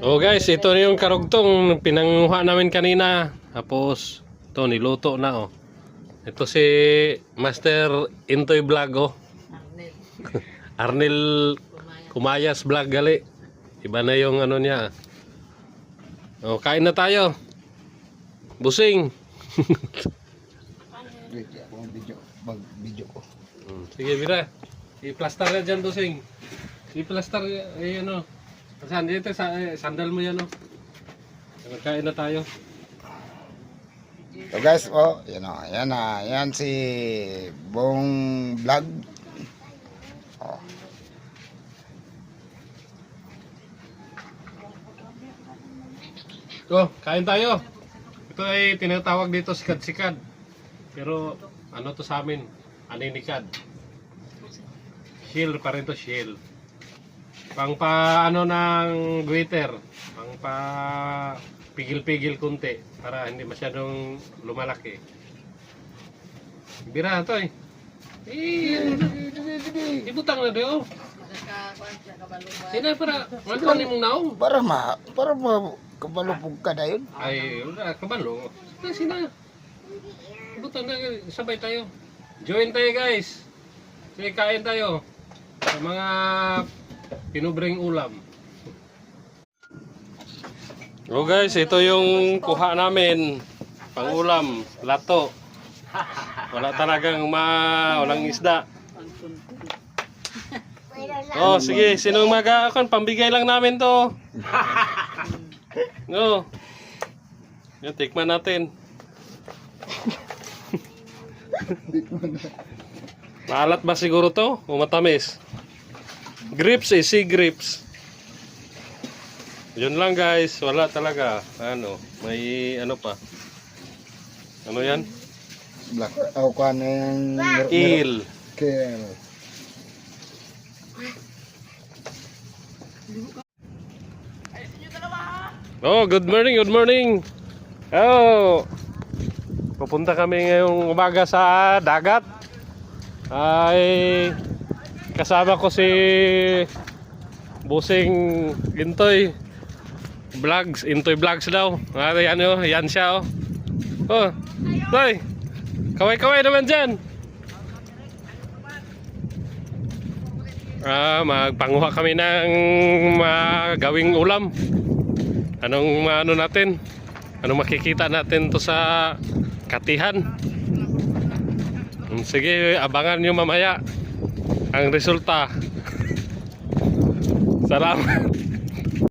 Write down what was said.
Oh guys, ito na yung karugtong pinanguha namin kanina. Tapos ito niluto na oh. Ito si Master Intoy Vlog oh. Arnel Kumayas Vlog gali. Iba na yung ano niya. Oh, kain na tayo. Busing. Video ko. Sige, Bira. I-plaster na dyan, Busing. I-plaster, ano. Saan dito, sandal mo yan, oh. Magkain na tayo. So guys, oh, yan o. Yan na. Yan si Bong Vlog. Oh. Oh, kain tayo. Ito ay tinatawag dito sikad-sikad. Pero, ano to sa amin? Aninikad. Shield pa rin to, shield. Pang pa ano ng guiter, pang pa pigil-pigil kunti para hindi masyadong lumalaki. Bira to eh. Ibutang na do. Sina para magkano mong naong? Para kabalupog ka na yun. Ay, wala kabalo. Sina. Ibutang na sabay tayo. Join tayo guys. Sige, kain tayo. Sa mga pinubreng ulam. Oh guys, ito yung kuha namin pang ulam, lato. Wala talagang walang isda. Oh, sige, sinong mag-aakon, pambigay lang namin to. No. Yan, tikman natin. Maalat ba siguro to? O matamis? Grips eh, sea grips. Yun lang guys, wala talaga. Ano, may ano pa. Ano yan? Black. Ako ka na yung... Eel. Kill. Oh, good morning, good morning. Oh. Pupunta kami ngayong umaga sa dagat. Ay kasama ko si Busing Intoy Vlogs, Intoy Vlogs daw. Yan siya oh. Oh, Toy. Kaway-kaway naman dyan. Magpanguha kami ng magawing ulam. Anong ano natin? Anong makikita natin to sa katihan? Sige, abangan nyo mamaya ang resulta. Salamat.